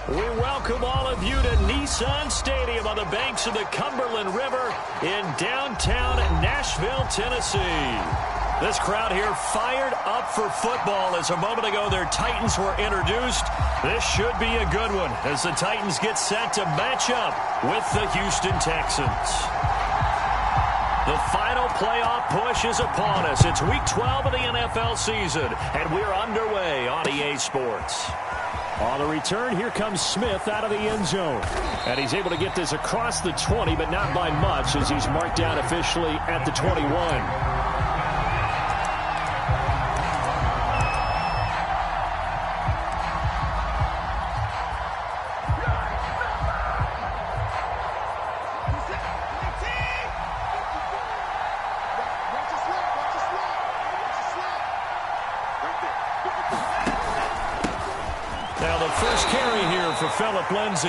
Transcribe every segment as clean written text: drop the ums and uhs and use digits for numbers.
We welcome all of you to Nissan Stadium on the banks of the Cumberland River in downtown Nashville, Tennessee. This crowd here fired up for football as a moment ago their Titans were introduced. This should be a good one as the Titans get set to match up with the Houston Texans. The final playoff push is upon us. It's Week 12 of the NFL season, and we're underway on EA Sports. On the return, here comes Smith out of the end zone. And he's able to get this across the 20, but not by much as he's marked down officially at the 21. Phillip Lindsay.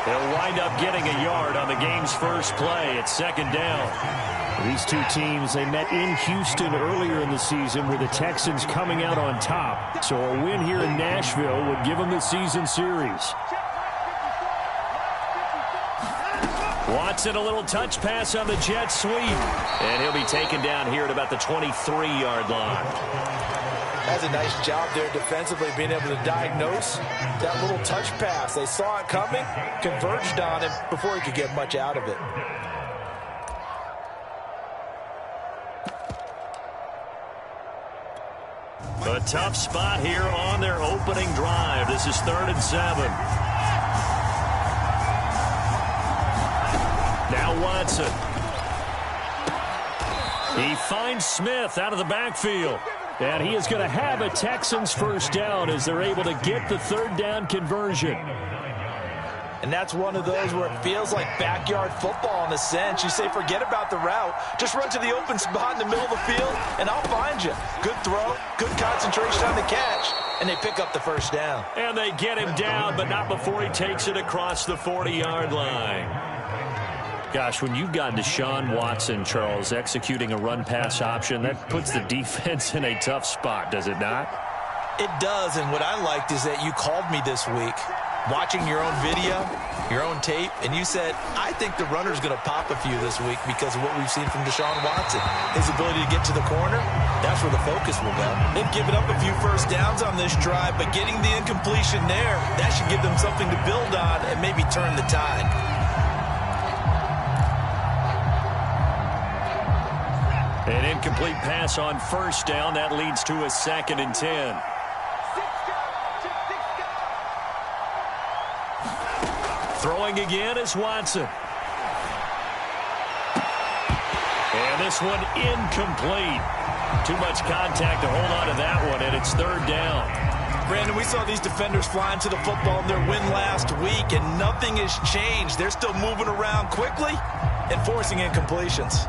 They'll wind up getting a yard on the game's first play at second down. These two teams, they met in Houston earlier in the season with the Texans coming out on top. So a win here in Nashville would give them the season series. Watson, a little touch pass on the jet sweep. And he'll be taken down here at about the 23-yard line. That's a nice job there defensively, being able to diagnose that little touch pass. They saw it coming, converged on him before he could get much out of it. A tough spot here on their opening drive. This is 3rd and 7. Now Watson. He finds Smith out of the backfield. And he is going to have a Texans first down as they're able to get the 3rd down conversion. And that's one of those where it feels like backyard football in a sense. You say forget about the route. Just run to the open spot in the middle of the field, and I'll find you. Good throw, good concentration on the catch, and they pick up the first down. And they get him down, but not before he takes it across the 40-yard line. Gosh, when you've got Deshaun Watson, Charles, executing a run-pass option, that puts the defense in a tough spot, does it not? It does, and what I liked is that you called me this week, watching your own video, your own tape, and you said, I think the runner's going to pop a few this week because of what we've seen from Deshaun Watson. His ability to get to the corner, that's where the focus will go. They've given up a few first downs on this drive, but getting the incompletion there, that should give them something to build on and maybe turn the tide. An incomplete pass on first down. That leads to a 2nd and 10. Throwing again is Watson. And this one incomplete. Too much contact to hold on to that one, and it's 3rd down. Brandon, we saw these defenders flying to the football in their win last week, and nothing has changed. They're still moving around quickly and forcing incompletions.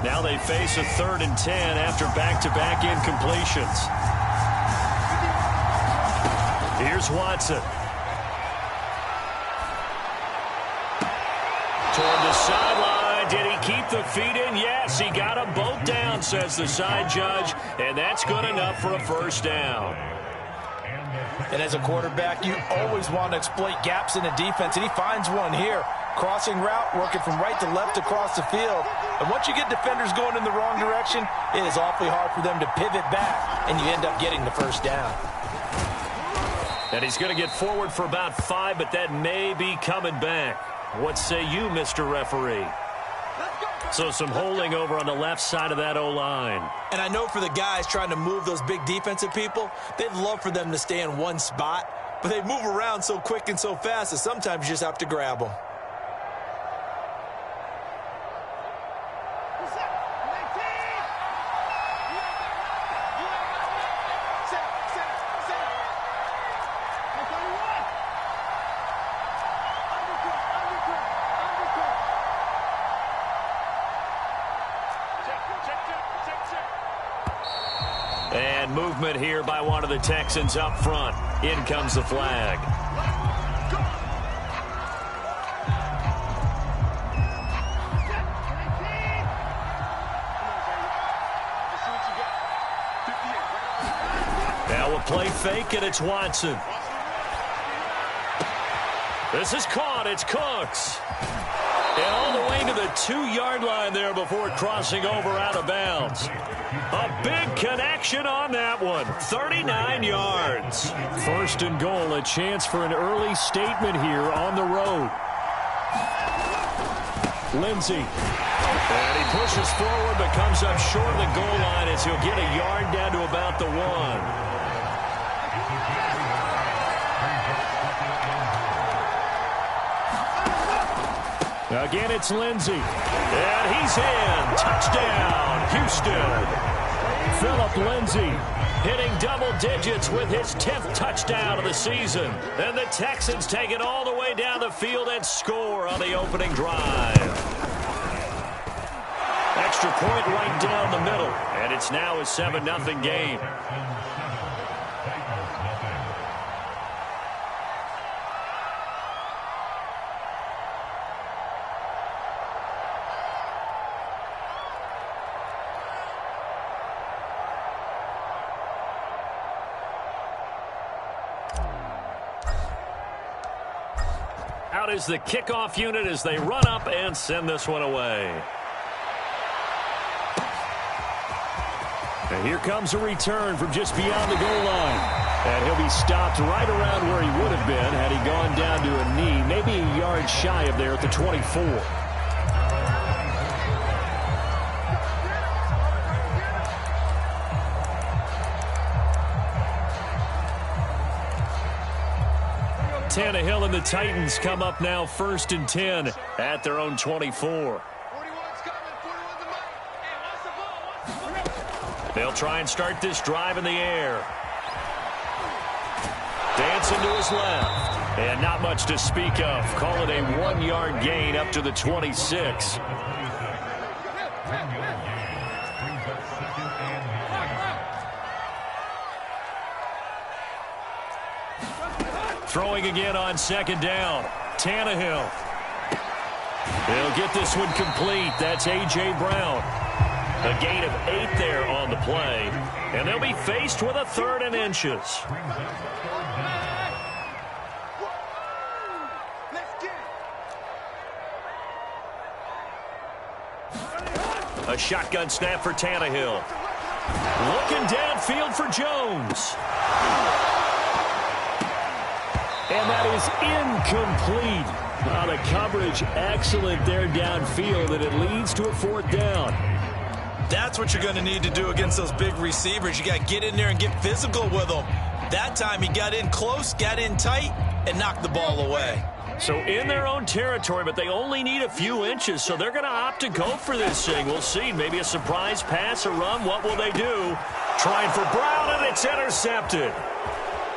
Now they face a 3rd and 10 after back-to-back incompletions. Here's Watson. Toward the sideline. Did he keep the feet in? Yes, he got them both down, says the side judge, and that's good enough for a first down. And as a quarterback, you always want to exploit gaps in the defense, and he finds one here. Crossing route, working from right to left across the field. And once you get defenders going in the wrong direction, it is awfully hard for them to pivot back, and you end up getting the first down. And he's going to get forward for about 5, but that may be coming back. What say you, Mr. Referee? So some holding over on the left side of that O-line. And I know for the guys trying to move those big defensive people, they'd love for them to stay in one spot, but they move around so quick and so fast that sometimes you just have to grab them. And movement here by one of the Texans up front. In comes the flag. play fake, and it's Watson. This is caught. It's Cooks. And all the way to the 2-yard line there before crossing over out of bounds. A big connection on that one. 39 yards. First and goal, a chance for an early statement here on the road. Lindsey. And he pushes forward but comes up short of the goal line as he'll get a yard down to about the 1. Again, it's Lindsey. And he's in. Touchdown, Houston. Phillip Lindsey hitting double digits with his 10th touchdown of the season. And the Texans take it all the way down the field and score on the opening drive. Extra point right down the middle. And it's now a 7-0 game. Out is the kickoff unit as they run up and send this one away. And here comes a return from just beyond the goal line. And he'll be stopped right around where he would have been had he gone down to a knee, maybe a yard shy of there at the 24. Tannehill and the Titans come up now 1st and 10 at their own 24. They'll try and start this drive in the air. Dancing to his left. And not much to speak of. Call it a 1-yard gain up to the 26. Throwing again on 2nd down. Tannehill. They'll get this one complete. That's A.J. Brown. A gain of 8 there on the play. And they'll be faced with a 3rd and inches. A shotgun snap for Tannehill. Looking downfield for Jones. And that is incomplete. The coverage excellent there downfield, and it leads to a 4th down. That's what you're going to need to do against those big receivers. You got to get in there and get physical with them. That time he got in close, got in tight, and knocked the ball away. So in their own territory, but they only need a few inches, so they're going to opt to go for this thing. We'll see. Maybe a surprise pass, a run. What will they do? Trying for Brown, and it's intercepted.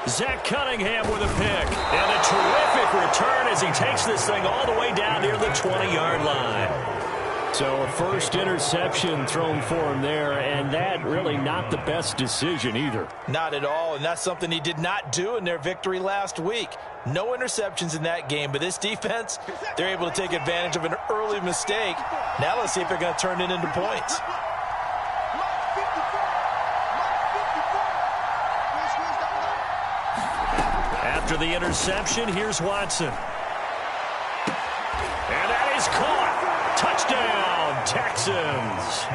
Zach Cunningham with a pick. And a terrific return as he takes this thing all the way down near the 20-yard line. So a first interception thrown for him there, and that really not the best decision either. Not at all, and that's something he did not do in their victory last week. No interceptions in that game, but this defense, they're able to take advantage of an early mistake. Now let's see if they're going to turn it into points. After the interception, here's Watson. And that is caught. Touchdown, Texans.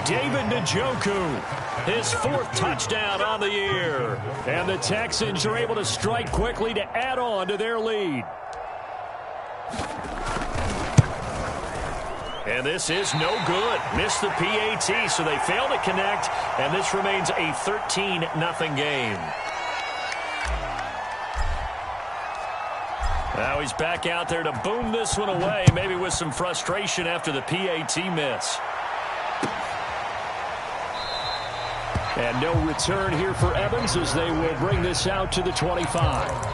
David Njoku, his 4th touchdown on the year. And the Texans are able to strike quickly to add on to their lead. And this is no good. Missed the PAT, so they fail to connect, and this remains a 13-0 game. Now he's back out there to boom this one away, maybe with some frustration after the PAT miss. And no return here for Evans as they will bring this out to the 25.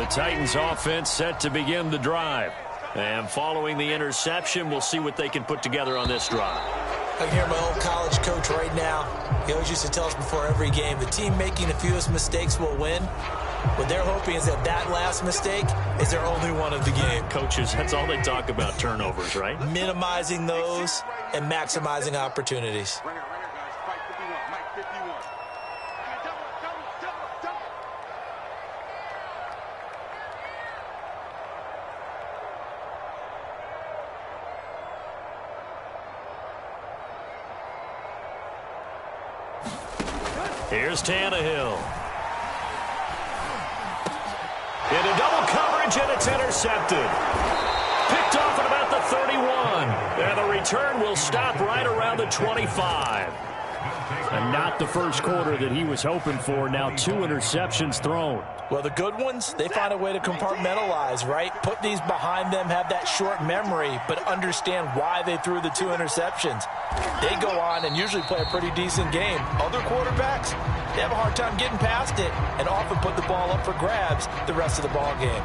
The Titans offense set to begin the drive. And following the interception, we'll see what they can put together on this drive. I can hear my old college coach right now. He always used to tell us before every game, the team making the fewest mistakes will win. What they're hoping is that last mistake is their only one of the game. Coaches, that's all they talk about, turnovers, right? Minimizing those and maximizing opportunities. Here's Tannehill. Into double coverage, and it's intercepted. Picked off at about the 31. And the return will stop right around the 25. And not the first quarter that he was hoping for. Now 2 interceptions thrown. Well, the good ones, they find a way to compartmentalize, right? Put these behind them, have that short memory, but understand why they threw the 2 interceptions. They go on and usually play a pretty decent game. Other quarterbacks, they have a hard time getting past it and often put the ball up for grabs the rest of the ball game.